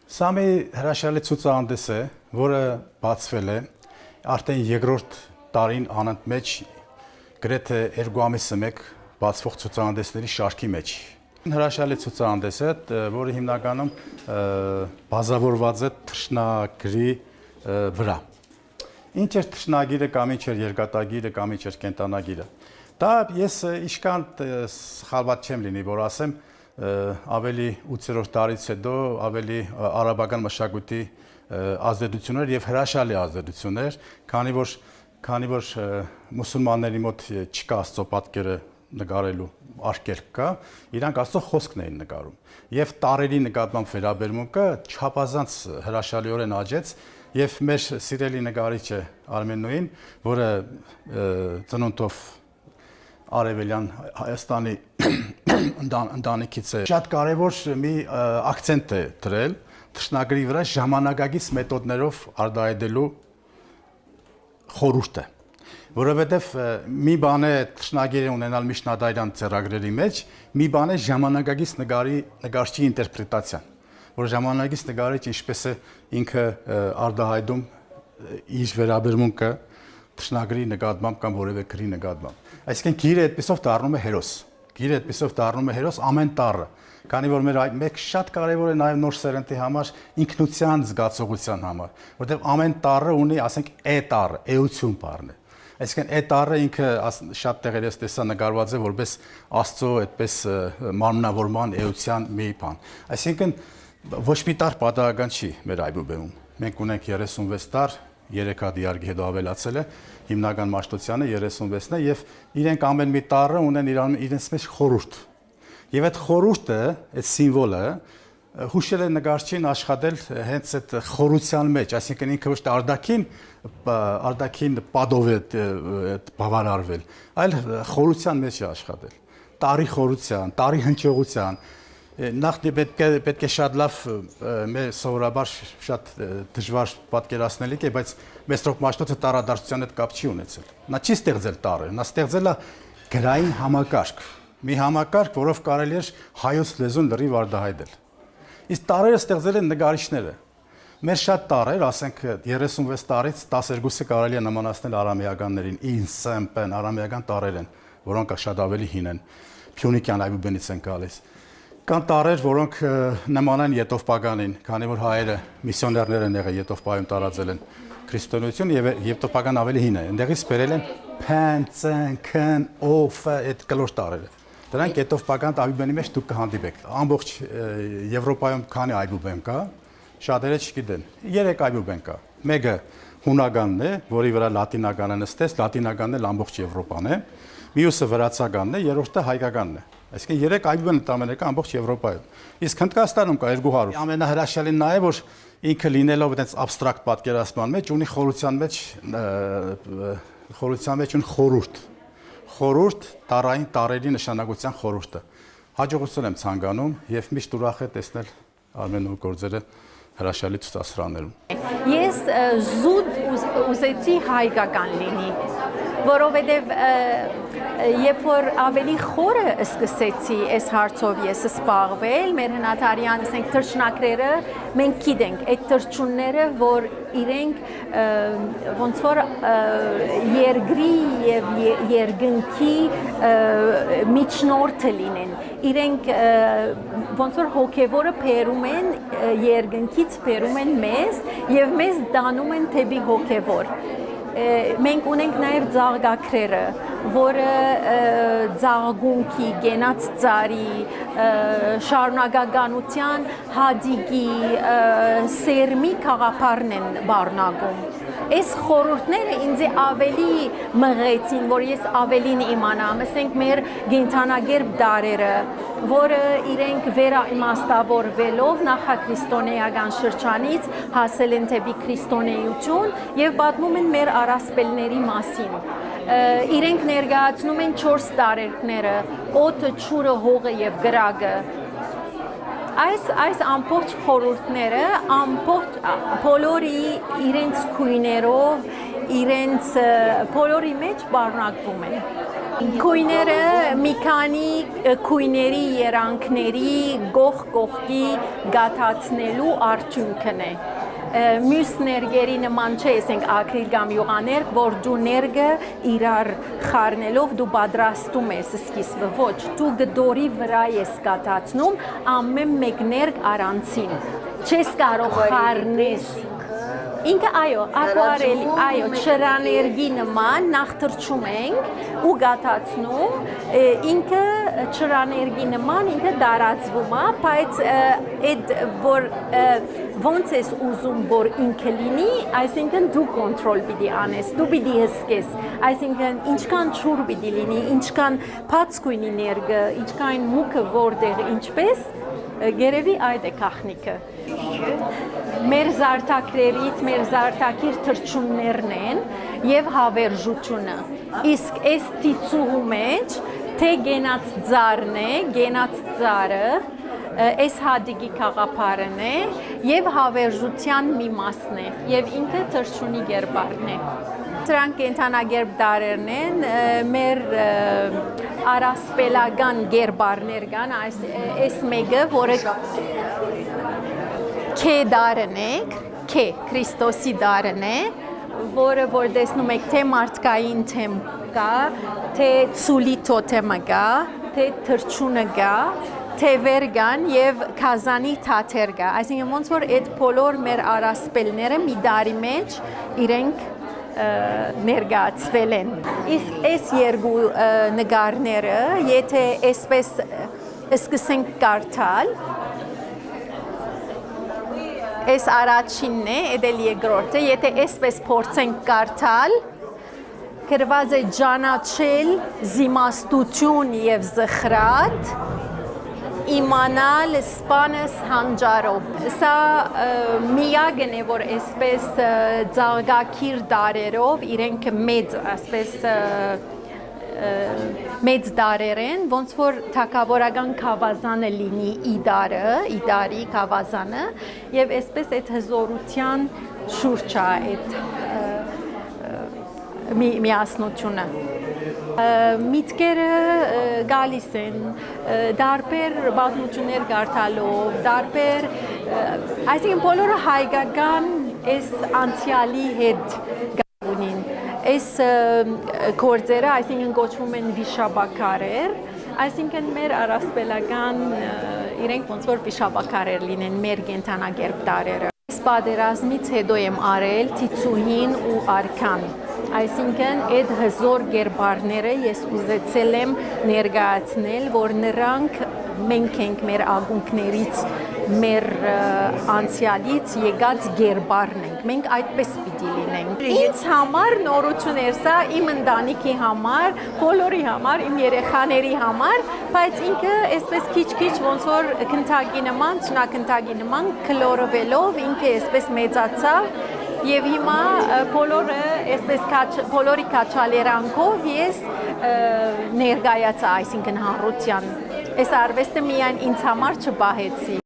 Սա մի հրաշալի ցուցահանդես է, որը բացվել է արդեն երկրորդ տարին անընդմեջ գրեթե 2 ամիսը մեկ բացվող ցուցահանդեսների շարքի մեջ։ Հրաշալի ցուցահանդես է, որը հիմնականում բազավորված է թռչնագրի վրա։ Ինչ էր թռչնագիրը կամ ինչ էր երկաթագիրը կամ ինչ էր կենտանագիրը։ Դա ես իշքան սխալված չեմ լինի, որ ասեմ ավելի 8-րդ տարից հետո ավելի արաբական մշակույթի ազդեցություններ եւ հրաշալի ազդեցություններ, քանի որ մուսուլմանների մոտ չկա Աստծո պատկերը նկարելու արգելք կա, իրանք Աստծո խոսքն էին նկարում։ Եվ տարերի նկատմամբ վերաբերմունքը չափազանց հրաշալիորեն աճեց եւ մեր սիրելի նկարիչը Արմենուին, որը ծնունդով Արևելյան Հայաստանի ընտանիքից է, շատ կարևոր մի ակցենտ է դրել թռչնագրի վրա ժամանակակից մեթոդներով արտահայտելու խորհուրդը, որովհետև մի բան է թռչնագիր ունենալ միջնադարյան ծրագրերի մեջ, մի բան է ժամանակակից նկարչի ինտերպրետացիան, որ ժամանակակից նկարիչը ինչպես է ինքը արտահայտում իր վերաբերմունքը թռչնագրի նկատմամբ կամ որևէ գրի նկատմամբ։ Այսինքն գիրը այդպեսով դառնում է հերոս։ Գիրը այդպեսով դառնում է հերոս ամեն տառը, քանի որ մեկ շատ կարևոր է նաև նոր սերնդի համար ինքնության զգացողության համար, որտեղ ամեն տառը ունի, ասենք, տառը, էություն բառն է։ Այսինքն տառը ինքը շատ տեղերից տեսա նկարված է որպես Աստծո այդպես մարմնավորման էության մի բան։ Այսինքն ոչ մի տառ պատահական չի մեր այբուբեմում։ Մենք ունենք 36 տառ, 3 հատ իհարկե հետո ավելացել է, հիմնական մաշտոցյանը 36-ն է եւ իրենք ամեն մի տառը ունեն իրենց մեջ խորհուրդ։ Եվ այդ խորհուրդը, այդ սիմվոլը հուշել է նկարչին աշխատել հենց այդ խորության մեջ, այսինքն ինքը ոչ թե արտաքին պատով է բավարարվել, այլ խորության մեջ է աշխատել։ Տարի խորության, տարի հնչողության, նախ պետք է շատ լավ մեր սովորաբար շատ դժվար պատկերացնելիք է, բայց Մեստրոկ Մաշտոցը տարադարձության հետ կապ չի ունեցել։ Նա չի ստեղծել տառը, նա ստեղծել է գրային համակարգ, մի համակարգ, որով կարելի էր հայոց լեզուն լրիվ արտահայտել։ Իսկ տառերը ստեղծել են նկարիչները։ Մեր շատ տառեր, ասենք 36 տարից 12-ը կարելի է նմանացնել արամեականներին, ինսեմպեն, արամեական տառեր են, որոնք շատ ավելի հին են, Փյունիկյան այբուբենից են գալիս։ Կան տառեր, որոնք նման են Եթովպականին, քանի որ հայերը միսիոներներ են եղել Եթովպայում տարածել են քրիստոնեություն եւ Եթովպական ավելի հին է։ Այնտեղից բերել են փեն, ցեն, քն, օֆը, այդ կլոր տառերը։ Դրանք Եթովպական այբուբենի մեջ դուք կհանդիպեք։ Ամբողջ Եվրոպայում քանի այբուբեն կա, շատերը չգիտեն։ 3 այբուբեն կա։ Մեկը հունականն է, որի վրա լատինականը նստեց, լատինականն էլ ամբողջ Եվրոպան է։ Մյուսը վրացականն է, երրորդը հայկականն է։ Այսինքն 3 այբուբեն ընդամենը կա ամբողջ Եվրոպայում։ Իսկ Հնդկաստանում կա 200։ Ամենահրաշալին նա է, որ ինքը լինելով այդպես абստրակտ պատկերացման մեջ ունի խորության մեջ ունի խորհուրդ։ Խորհուրդ տարային տարերի նշանակության խորհուրդը։ Հաջողություն եմ ցանկանում եւ միշտ ուրախ եմ տեսնել Արմենու գործերը հրաշալի ցուցասրահներում։ Ես զուտ ուզեցի հայկական լինի, որովհետև երբ որ ավելի խորը սկսեցի այս հարցով ես սպառվել, մեր հնարյան ասենք թռչնակրերը մենք գիտենք այդ թռչունները, որ իրենք ոնց որ երկրի եւ երկնքի միջնորդը լինեն, իրենք ոնց որ հոգեվորը բերում են երկնքից բերում են մեզ եւ մեզ դանում են թեպի հոգեվոր։ Մենք ունենք նաև ձաղգակրերը, որը ձաղգունքի, գենաց ծարի, շարունակականության հադիգի, սերմի քաղաքարն են բառնագում։ Այս խորհուրդները ինձ ավելի մղեցին, որ ես ավելին իմանամ, ասենք մեր գենթանագերբ դարերը, որը իրենք վերաիմաստավորվելով նախաքրիստոնեական շրջանից հասել են թեպի քրիստոնեություն եւ պատմում են մեր առասպելների մասին։ Իրենք ներկայացնում են 4 տարերները՝ օդը, ջուրը, հողը եւ գրագը։ Այս ամբողջ խորհուրդները ամբողջ բոլորի իրենց քույներով, իրենց բոլորի մեջ բառնարկվում են։ Քույները մի քանի քույների երանգների գող-գողքի գաթացնելու արդյունքն է։ Մյուս ներգերի նման չէ, ասենք ակրիլ կամ յուղաներգ, որ դու ներգը իրար խառնելով դու պատրաստում ես սկիզբը, ոչ, դու գդորի վրա ես գաթացնում ամեն մեկ ներգ առանցին։ Չես կարող խառնես Ինքը այո, ակվարելի, այո, չրաներգի նման նախ թրջում ենք ու գաթացնում, ինքը չրաներգի նման ինքը դարածվում է, բայց այդ որ ոնց ես ուզում որ ինքը լինի, այսինքն դու կոնտրոլ պիտի անես, դու պիտի հսկես, այսինքն ինչքան չուր պիտի լինի, ինչքան բաց կունի ներգը, ինչքան մուկը որտեղ ինչպես Գերևի այդ է կախնիկը։ Մեր զարդակրերից, մեր զարդակիր թրջուններն են և հավերժությունը։ Իսկ այս տիծուհու մեջ, թե գենած ձարն է, գենած ձարը, այս հադիգի կաղապարն է և հավերժության մի մասն է և ինքը թրջունի գերբարն է։ Սրանք կենթանագերբ դարերն են, մեր առասպելական գերբարներ կան, այս մեկը, որը Քե դարն է, Քե, Քրիստոսի դարն է, որը որ տեսնում եք թե մարդկային թեմ կա, թե ցուլի թոթեմը կա, թե թրջունը կա, թևեր կան և քազանի թաթեր կա, այսինքն ոնց որ այդ բոլոր մեր առասպելները մի դարի մեջ իրենք ներգացվել են։ Իսկ այս երկու նգարները, եթե այսպես սկսենք կարդալ, այս առաջինն է, էդել երկրորդը, եթե այսպես փորձենք կարդալ, գրված է ճանաչել զիմաստություն և զխրատ, իմանալ սպանս հանջարով։ Սա միակն է, որ այսպես ձաղգակիր դարերով իրենք մեծ, այսպես մեծ դարեր են, ոնց որ թագավորական կավազանը լինի իդարի կավազանը, և այսպես այդ հզորության շուրջ է այդ միասնությունը։ Միտքերը գալիս են, դարբեր պատմություններ կարդալով, դարբեր, այսինքն բոլորը հայկական այս անցյալի հետ կապ ունին։ Այս գործերը, այսինքն կոչվում են վիշապաքարեր, այսինքն մեր առասպելական իրենք ոնց որ վիշապաքարեր լինեն մեր կենթանագերբ դարերը։ Այս պատերազմից հետո եմ արել Տիցուհին ու Արքան։ Այսինքն այդ հզոր գերբարները ես ուզեցել եմ ներկայացնել, որ նրանք մենք ենք մեր ակունքներից, մեր անցյալից եկած գերբարն ենք, մենք այդպես պիտի լինենք։ Ինձ համար նորություն էր սա, իմ ընտանիքի համար, բոլորի համար, իմ երեխաների համար, բայց ինքը այսպես քիչ-քիչ ոնց որ քնթակի նման, ցունակնթակի նման քլորվելով ինքը այսպես մեծացավ Եվ հիմա բոլորի կաչալերանքով ես ներգայացա, այսինքն հանրության։ Այս արվեստը միայն ինձ համար չպահեցի։